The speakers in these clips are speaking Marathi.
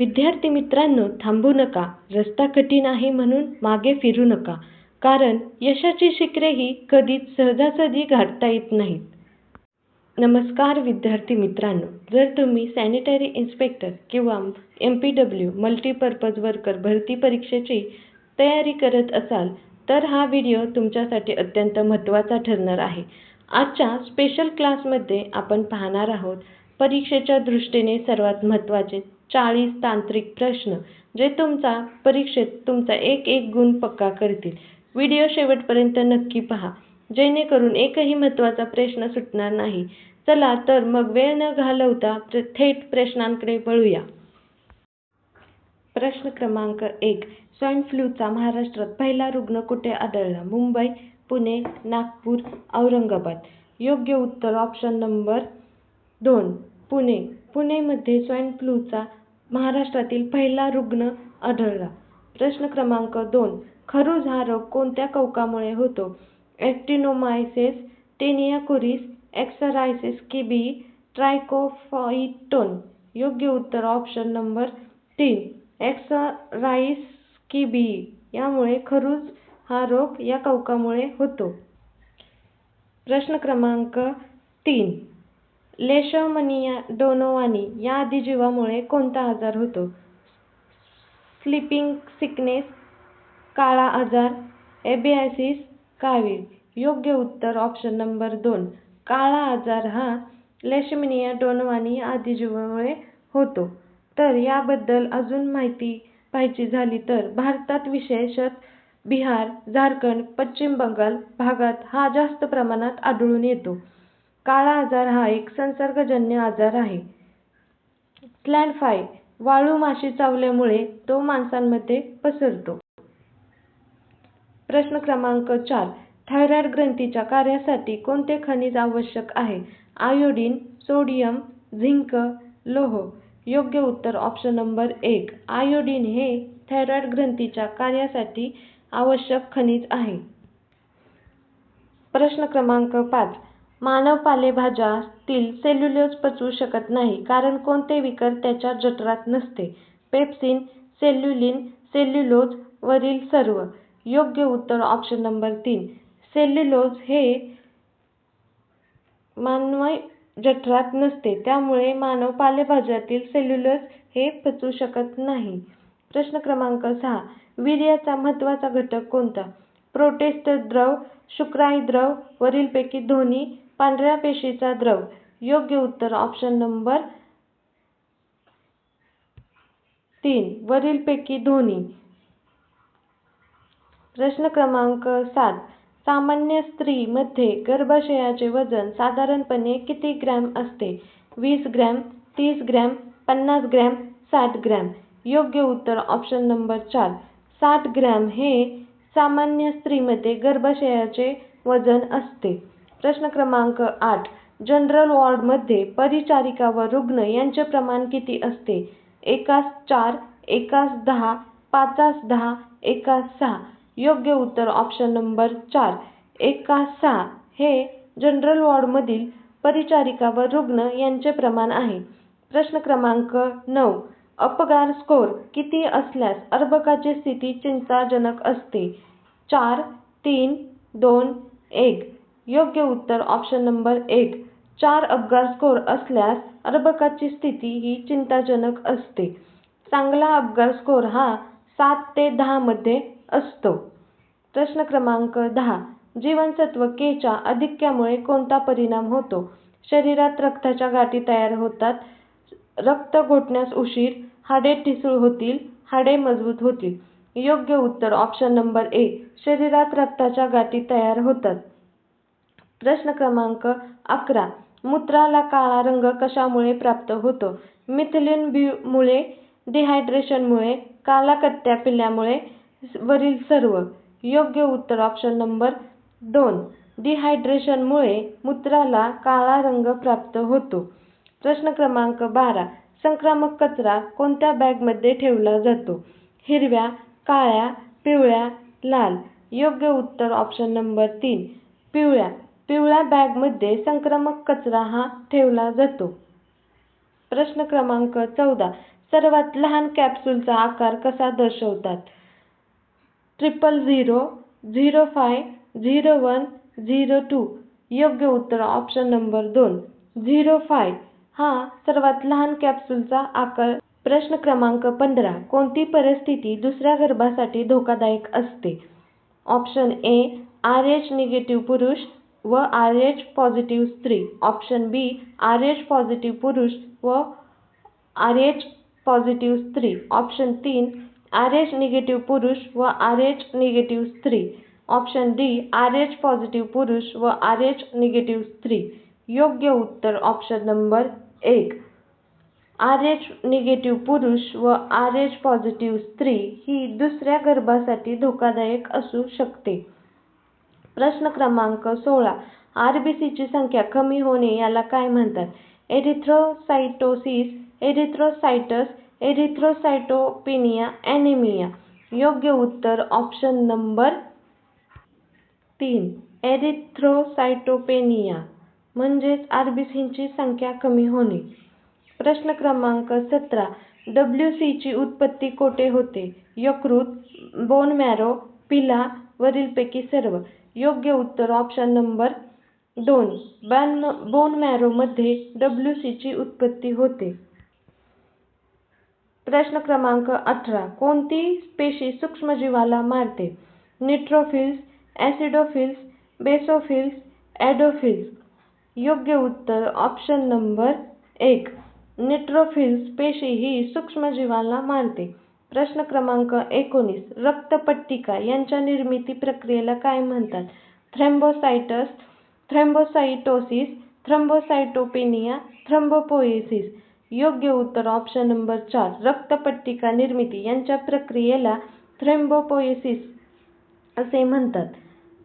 विद्यार्थी मित्रांनो, थांबू नका. रस्ता कठीण आहे म्हणून मागे फिरू नका. कारण यशाची शिखरे ही कधीच सहजासहजी गाठता येत नाहीत. नमस्कार विद्यार्थी मित्रांनो, जर तुम्ही सॅनिटरी इन्स्पेक्टर किंवा MPW मल्टीपर्पज वर्कर भरती परीक्षेची तयारी करत असाल तर हा व्हिडिओ तुमच्यासाठी अत्यंत महत्त्वाचा ठरणार आहे. आजच्या स्पेशल क्लासमध्ये आपण पाहणार आहोत परीक्षेच्या दृष्टीने सर्वात महत्त्वाचे 40 तांत्रिक प्रश्न जे परीक्षेत तुमचा एक गुण पक्का करतील. व्हिडिओ शेवटपर्यंत नक्की पहा जेणेकरून एकही महत्त्वाचा प्रश्न सुटणार नाही. चला तर मग वेळ न घालवता थेट प्रश्नांकडे वळूया. प्रश्न क्रमांक 1. स्वाईन फ्लूचा महाराष्ट्रात पहिला रुग्ण कुठे आढळला? मुंबई, पुणे, नागपूर, औरंगाबाद. योग्य उत्तर ऑप्शन नंबर 2 पुणे. पुणेमध्ये स्वाईन फ्लूचा महाराष्ट्रातील पहिला रुग्ण आढळला. प्रश्न क्रमांक 2. खरुज हा रोग कोणत्या कवकामुळे होतो? ॲक्टिनोमायसिस, टेनिया कुरिस, एक्सरायसिस किबी, ट्रायकोफाइटोन. योग्य उत्तर ऑप्शन नंबर 3 एक्सरायसिस किबी. यामुळे खरुज हा रोग या कवकामुळे होतो. प्रश्न क्रमांक 3. लेशमनिया डोनोवानी या आदिजीवामुळे कोणता आजार होतो? स्लीपिंग सिकनेस, काळा आजार, एबियासिस, कावीळ. योग्य उत्तर ऑप्शन नंबर 2 काळा आजार हा लेशमनिया डोनोवानी या आदिजीवामुळे होतो. तर याबद्दल अजून माहिती पाहायची झाली तर भारतात विशेषतः बिहार, झारखंड, पश्चिम बंगाल भागात हा जास्त प्रमाणात आढळून येतो. काळा आजार हा एक संसर्गजन्य आजार आहे. स्लॅश फ्लाय वाळू माशी चावल्यामुळे तो माणसांमध्ये पसरतो. प्रश्न क्रमांक 4. थायरॉईड ग्रंथीच्या कार्यासाठी कोणते खनिज आवश्यक आहे? आयोडीन, सोडियम, झिंक, लोह. योग्य उत्तर ऑप्शन नंबर 1 आयोडीन हे थायरॉईड ग्रंथीच्या कार्यासाठी आवश्यक खनिज आहे. प्रश्न क्रमांक 5. मानव पालेभाज्यातील सेल्युलोज पचवू शकत नाही कारण कोणते विकर त्याच्या जठरात नसते? पेप्सिन, सेल्युलिन, सेल्युलोज, वरील सर्व. योग्य उत्तर ऑप्शन नंबर 3 सेल्युलोज हे मानवी जठरात नसते, त्यामुळे मानव पालेभाज्यातील सेल्युलोज हे पचवू शकत नाही. प्रश्न क्रमांक 6. वीर्याचा महत्त्वाचा घटक कोणता? प्रोटीस्ट द्रव, शुक्राणू द्रव, वरीलपैकी दोन्ही, पांढऱ्या पेशीचा द्रव. योग्य उत्तर ऑप्शन नंबर 3 वरीलपैकी दोन्ही. प्रश्न क्रमांक 7. सामान्य स्त्री मध्ये गर्भाशयाचे वजन साधारणपणे किती ग्रॅम असते? 20 ग्रॅम, 30 ग्रॅम, 50 ग्रॅम, 60 ग्रॅम. योग्य उत्तर ऑप्शन नंबर 4 60 ग्रॅम हे सामान्य स्त्रीमध्ये गर्भाशयाचे वजन असते. प्रश्न क्रमांक 8. जनरल वॉर्डमध्ये परिचारिका व रुग्ण यांचे प्रमाण किती असते? 1:4, 1:10, 5:10, 1:6. योग्य उत्तर ऑप्शन नंबर 4 1:6 हे जनरल वॉर्डमधील परिचारिका व रुग्ण यांचे प्रमाण आहे. प्रश्न क्रमांक 9. अपगार स्कोअर किती असल्यास अर्भकाची स्थिती चिंताजनक असते? 4, 3, 2, 1. योग्य उत्तर ऑप्शन नंबर 1 4 अपगार स्कोअर असल्यास अर्भकाची स्थिती ही चिंताजनक असते. चांगला अपगार स्कोअर हा 7 ते 10 मध्ये असतो. प्रश्न क्रमांक 10. जीवनसत्व के च्या अधिक्यामुळे कोणता परिणाम होतो? शरीरात रक्ताच्या गाठी तयार होतात, रक्त गोठण्यास उशीर, हाडे ठिसूळ होतील, हाडे मजबूत होतील. योग्य उत्तर ऑप्शन नंबर 1 शरीरात रक्ताच्या गाठी तयार होतात. प्रश्न क्रमांक 11. मूत्राला काळा रंग कशामुळे प्राप्त होतो? मिथेलिन मुळे, डिहायड्रेशनमुळे, कालाकत्त्या पिल्यामुळे, वरील सर्व. योग्य उत्तर ऑप्शन नंबर 2 डिहायड्रेशनमुळे मूत्राला काळा रंग प्राप्त होतो. प्रश्न क्रमांक 12. संक्रामक कचरा कोणत्या बॅगमध्ये ठेवला जातो? हिरव्या, काळ्या, पिवळ्या, लाल. योग्य उत्तर ऑप्शन नंबर 3 पिवळ्या बॅगमध्ये संक्रामक कचरा हा ठेवला जातो. प्रश्न क्रमांक 14. सर्वात लहान कॅप्सूलचा आकार कसा दर्शवतात? 000, 05, 01, 02. योग्य उत्तर ऑप्शन नंबर 2, 05 हा सर्वात लहान कॅप्सूलचा आकार. प्रश्न क्रमांक 15. कोणती परिस्थिती दुसऱ्या गर्भासाठी धोकादायक असते? ऑप्शन ए, RH निगेटिव्ह पुरुष व RH पॉझिटिव्ह स्त्री. ऑप्शन बी, RH पॉझिटिव्ह पुरुष व RH पॉझिटिव्ह स्त्री. ऑप्शन 3, RH निगेटिव्ह पुरुष व RH निगेटिव्ह स्त्री. ऑप्शन डी, RH पॉझिटिव्ह पुरुष व RH निगेटिव्ह स्त्री. योग्य उत्तर ऑप्शन नंबर 1, RH निगेटिव्ह पुरुष व RH पॉझिटिव्ह स्त्री ही दुसऱ्या गर्भासाठी धोकादायक असू शकते. प्रश्न क्रमांक 16. RBCची संख्या कमी होणे याला काय म्हणतात? Erythrocytosis, erythrocytes, erythrocytopenia, anaemia. योग्य उत्तर ऑप्शन नंबर 3, एरिथ्रोसाइटोपेनिया म्हणजेच RBCची संख्या कमी होणे. प्रश्न क्रमांक 17. WC ची उत्पत्ती कोठे होते? यकृत, बोन मॅरो, पिला, वरीलपैकी सर्व. योग्य उत्तर ऑप्शन नंबर 2, बोन मॅरोमध्ये WC ची उत्पत्ती होते. प्रश्न क्रमांक 18. कोणती पेशी सूक्ष्मजीवाला मारते? न्यूट्रोफिल्स, ॲसिडोफिल्स, बेसोफिल्स, ॲडोफिल्स. योग्य उत्तर ऑप्शन नंबर 1, न्यूट्रोफिल्स पेशी ही सूक्ष्मजीवाला मारते. प्रश्न क्रमांक 19. रक्तपट्टिका यांच्या निर्मिती प्रक्रियेला काय म्हणतात? Thrombocytes, thrombocytosis, thrombocytopenia, thrombopoiesis. योग्य उत्तर ऑप्शन नंबर 4, रक्तपट्टिका निर्मिती यांच्या प्रक्रियेला थ्रोम्बोपोएसिस असे म्हणतात.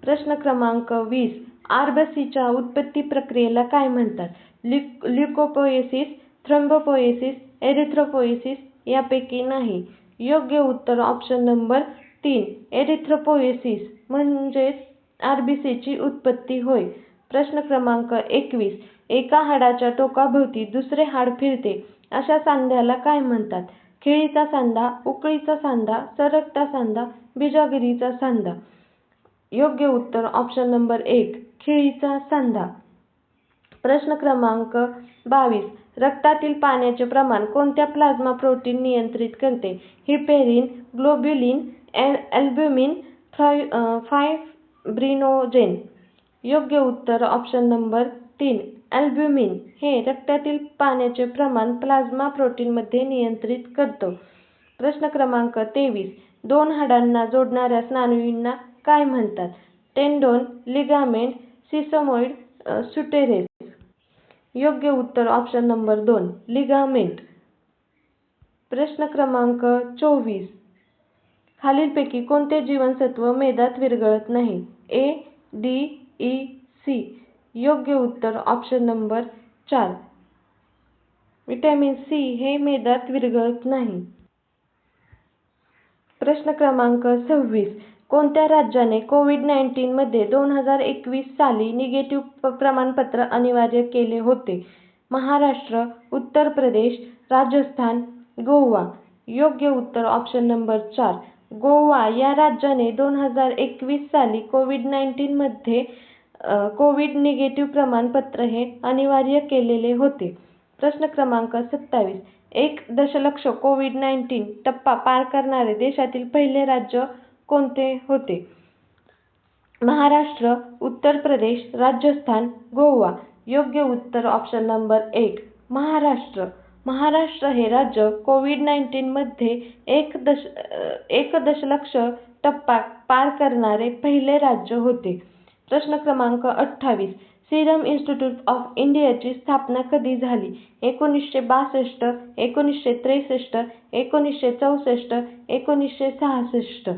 प्रश्न क्रमांक 20. RBCच्या उत्पत्ती प्रक्रियेला काय म्हणतात? ल्युकोपोएसिस, थ्रोम्बोपोएसिस, एरिथ्रोपोएसिस यापैकी नाही. योग्य उत्तर ऑप्शन नंबर 3, एरिथ्रोपोएसिस म्हणजेच RBCची उत्पत्ती होय. प्रश्न क्रमांक 21. एका हाडाच्या टोकाभोवती दुसरे हाड फिरते अशा सांध्याला काय म्हणतात? खिळीचा सांधा, उकळीचा सांधा, सरकता सांधा, बिजागरीचा सांधा. योग्य उत्तर ऑप्शन नंबर 1, खिळीचा सांधा. प्रश्न क्रमांक 22. रक्तातील पाण्याचे प्रमाण कोणत्या प्लाझ्मा प्रोटीन नियंत्रित करते? Heparin, globulin, albumin, fibrinogen. योग्य उत्तर ऑप्शन नंबर 3, अल्ब्युमिन हे रक्तातील पाण्याचे प्रमाण प्लाझ्मा प्रोटीनमध्ये नियंत्रित करतो. प्रश्न क्रमांक 23. दोन हाडांना जोडणाऱ्या स्नायूंना काय म्हणतात? Tendon, ligament, sesamoid, sutures. योग्य उत्तर ऑप्शन नंबर 2, लिगामेंट. प्रश्न क्रमांक 24. खालीलपैकी कोणते जीवनसत्व मेदात विरघळत नाही? A, D, E, C. योग्य उत्तर ऑप्शन नंबर 4, व्हिटॅमिन C हे मेदात विरघळत नाही. प्रश्न क्रमांक 26. कोणत्या राज्याने कोविड-19 मध्ये 2021 साली निगेटिव्ह प्रमाणपत्र अनिवार्य केले होते? महाराष्ट्र, उत्तर प्रदेश, राजस्थान, गोवा. योग्य उत्तर ऑप्शन नंबर 4, गोवा या राज्याने 2021 साली कोविड-19 मध्ये कोविड निगेटिव्ह प्रमाणपत्र हे अनिवार्य केलेले होते. प्रश्न क्रमांक 27. 1 दशलक्ष कोविड-19 टप्पा पार करणारे देशातील पहिले राज्य कोणते होते? महाराष्ट्र, उत्तर प्रदेश, राजस्थान, गोवा. योग्य उत्तर ऑप्शन नंबर 1, महाराष्ट्र. महाराष्ट्र हे राज्य कोविड-19 मध्ये 1 दशलक्ष टप्पा पार करणारे पहिले राज्य होते. प्रश्न क्रमांक 28. सिरम इन्स्टिट्यूट ऑफ इंडियाची स्थापना कधी झाली? 1962, 1963, 1964, 1966.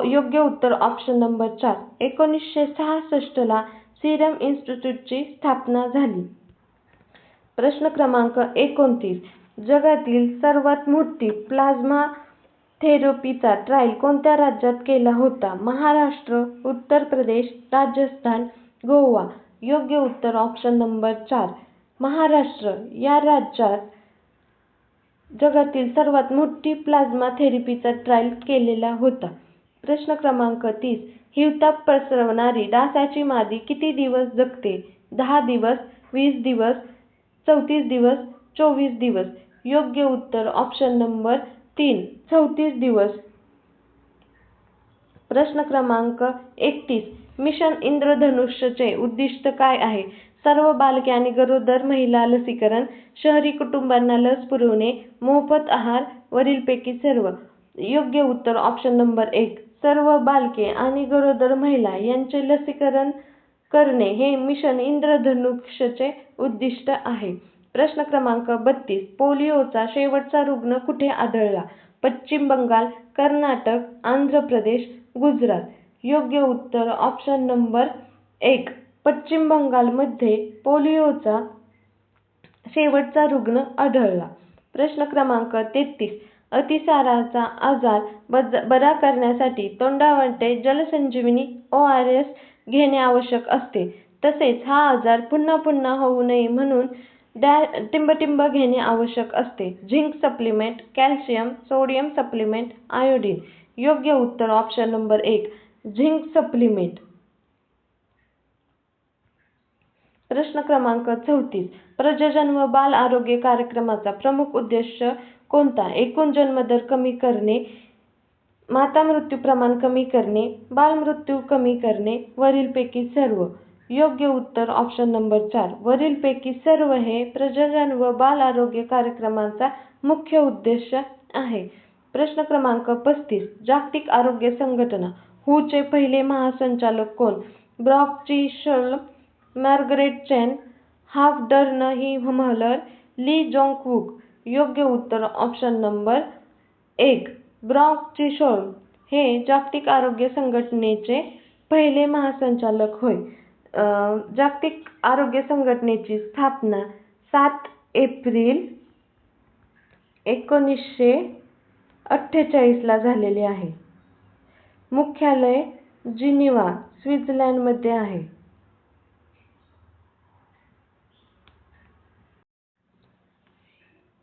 योग्य उत्तर ऑप्शन नंबर 4, 1966 ला सिरम इन्स्टिट्यूटची स्थापना झाली. प्रश्न क्रमांक 29. जगातील सर्वात मोठी प्लाझ्मा थेरपीचा ट्रायल कोणत्या राज्यात केला होता? महाराष्ट्र, उत्तर प्रदेश, राजस्थान, गोवा. योग्य उत्तर ऑप्शन नंबर 4, महाराष्ट्र या राज्यात जगातील सर्वात मोठी प्लाझ्मा थेरपीचा ट्रायल केलेला होता? प्रश्न क्रमांक 30. हिवताप पसरवणारी डासाची मादी किती दिवस जगते? 10 दिवस, 20 दिवस, 34 दिवस, 24 दिवस. योग्य उत्तर ऑप्शन नंबर 3, 34 दिवस. प्रश्न क्रमांक 31. मिशन इंद्रधनुष्यचे उद्दिष्ट काय आहे? सर्व बालके आणि गरोदर महिला लसीकरण, शहरी कुटुंबांना लस पुरवणे, मोफत आहार, वरीलपैकी सर्व. योग्य उत्तर ऑप्शन नंबर 1, सर्व बालके आणि गरोदर महिला यांचे लसीकरण करणे हे मिशन इंद्रधनुष्यचे उद्दिष्ट आहे. प्रश्न क्रमांक 32. पोलिओचा शेवटचा रुग्ण कुठे आढळला? पश्चिम बंगाल, कर्नाटक, आंध्र प्रदेश, गुजरात. योग्य उत्तर ऑप्शन नंबर 1, पश्चिम बंगालमध्ये पोलिओचा शेवटचा रुग्ण आढळला. प्रश्न क्रमांक 33. अतिसाराचा आजार बरा करण्यासाठी तोंडावाटे जलसंजीवनी ORS घेणे आवश्यक असते. तसेच हा आजार पुन्हा पुन्हा होऊ नये म्हणून टिंबटिंब घेणे आवश्यक असते. Zinc supplement, calcium, sodium supplement, iodine. योग्य उत्तर ऑप्शन नंबर 1, झिंक सप्लिमेंट. प्रश्न क्रमांक 34. प्रजनन व बाल आरोग्य कार्यक्रमाचा प्रमुख उद्देश कोणता? एकूण जन्मदर कमी करणे, माता मृत्यू प्रमाण कमी करणे, बालमृत्यू कमी करणे, वरीलपैकी सर्व. योग्य उत्तर ऑप्शन नंबर 4, वरीलपैकी सर्व हे प्रजनन व बाल आरोग्य कार्यक्रमाचा मुख्य उद्देश आहे. प्रश्न क्रमांक 35. जागतिक आरोग्य संघटना WHO चे पहिले महासंचालक कोण? ब्रॉक ची शर्ल, मार्गरेट चेन, हाफ-डर-नही-महलर, ली जोंग-वूक. योग्य उत्तर ऑप्शन नंबर 1, ब्रॉक ची शर्ल हे जागतिक आरोग्य संघटनेचे पहिले महासंचालक होय. जागतिक आरोग्य संघटनेची स्थापना 7 एप्रिल 1948 ला झालेली आहे. मुख्यालय जिनिव्हा, स्वित्झर्लंडमध्ये आहे.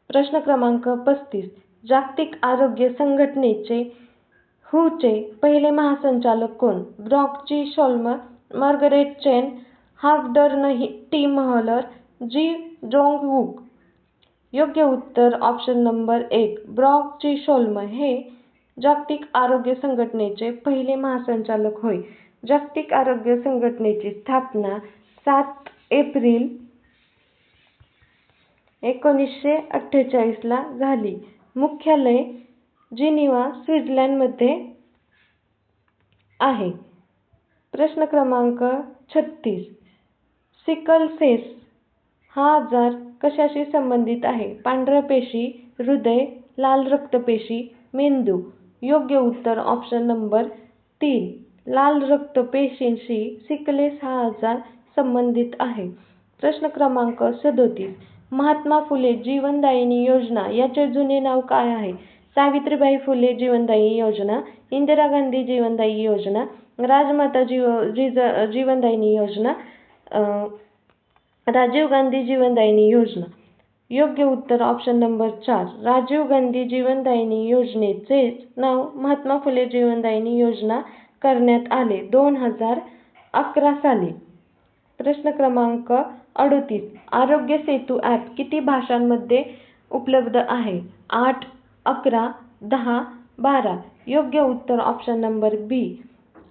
प्रश्न क्रमांक 35. जागतिक आरोग्य संघटनेचे WHO चे पहिले महासंचालक कोण? ब्रॉक ची शर्ल, मार्गरेट चेन, हाफ-डर-नही-महलर, ली जोंग-वूक. योग्य उत्तर ऑप्शन नंबर 1, ब्रॉक ची शर्ल हे जागतिक आरोग्य संघटनेचे पहिले महासंचालक होय. जागतिक आरोग्य संघटनेची स्थापना 7 एप्रिल 1948 ला झाली. मुख्यालय जिनिव्हा, स्वित्झर्लंडमध्ये आहे. प्रश्न क्रमांक 36. सिकल सेल हा आजार कशाशी संबंधित आहे? पांढऱ्या पेशी, हृदय, लाल रक्तपेशी, मेंदू. योग्य उत्तर ऑप्शन नंबर 3, लाल रक्तपेशींशी सिकलेस हा आजार संबंधित आहे. प्रश्न क्रमांक 37. महात्मा फुले जीवनदायिनी योजना याचे जुने नाव काय आहे? सावित्रीबाई फुले जीवनदायिनी योजना, इंदिरा गांधी जीवनदायिनी योजना, राजमाता जीवनदायिनी योजना, राजीव गांधी जीवनदायिनी योजना. योग्य उत्तर ऑप्शन नंबर 4, राजीव गांधी जीवनदायिनी योजनेचेच नाव महात्मा फुले जीवनदायिनी योजना करण्यात आले 2011 साली. प्रश्न क्रमांक 38. आरोग्य सेतू ॲप किती भाषांमध्ये उपलब्ध आहे? 8, 11, 10, 12. योग्य उत्तर ऑप्शन नंबर बी,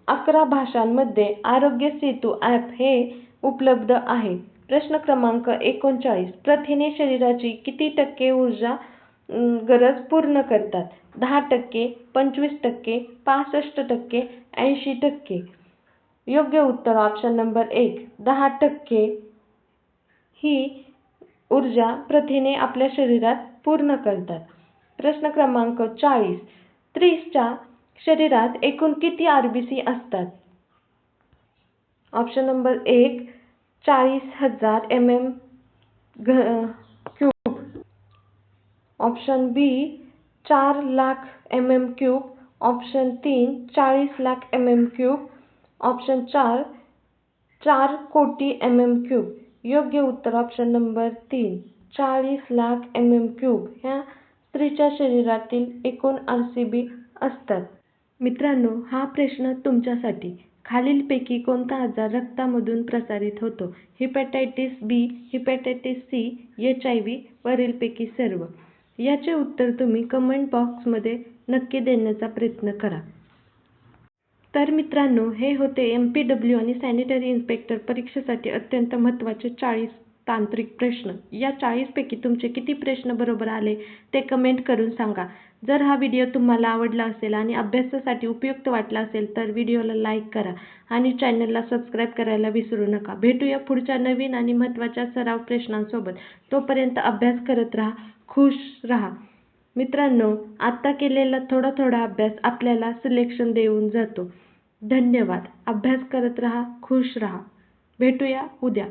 11 भाषांमध्ये आरोग्य सेतू ॲप हे उपलब्ध आहे. प्रश्न क्रमांक 39. प्रथिने शरीराची किती टक्के ऊर्जा गरज पूर्ण करतात? 10%, 25%, 65%, 80%. योग्य उत्तर ऑप्शन नंबर 1, 10% ही ऊर्जा प्रथिने आपल्या शरीरात पूर्ण करतात. प्रश्न क्रमांक 40. स्त्रीच्या शरीरात एकूण किती RBC असतात? Option number 1, 40,000 mm³. ऑप्शन बी, 4 lakh mm³. Option 3, 40 lakh mm³. Option 4, 4 कोटी mm³. योग्य उत्तर ऑप्शन नंबर 3, 40 लाख mm³ ह्या स्त्रीच्या शरीरातील एकूण RCB असतात? मित्रांनो, हा प्रश्न तुमच्यासाठी. खालीलपैकी कोणता आजार रक्तामधून प्रसारित होतो? हेपॅटायटिस बी, हेपॅटायटिस सी, HIV, वरीलपैकी सर्व? याचे उत्तर तुम्ही कमेंट बॉक्समध्ये नक्की देण्याचा प्रयत्न करा. तर मित्रांनो, हे होते MPW आणि सॅनिटरी इन्स्पेक्टर परीक्षेसाठी अत्यंत महत्त्वाचे 40 तांत्रिक प्रश्न. या 40 पैकी तुमचे किती प्रश्न बरोबर आले ते कमेंट करून सांगा. जर हा व्हिडिओ तुम्हाला आवडला असेल आणि अभ्यासासाठी उपयुक्त वाटला असेल तर व्हिडिओला लाईक करा आणि चॅनलला सबस्क्राईब करायला विसरू नका. भेटूया पुढच्या नवीन आणि महत्त्वाच्या सराव प्रश्नांसोबत. तोपर्यंत अभ्यास करत राहा, खुश राहा. मित्रांनो, आत्ता केलेला थोडा थोडा अभ्यास आपल्याला सिलेक्शन देऊन जातो. धन्यवाद. अभ्यास करत राहा, खुश राहा. भेटूया उद्या.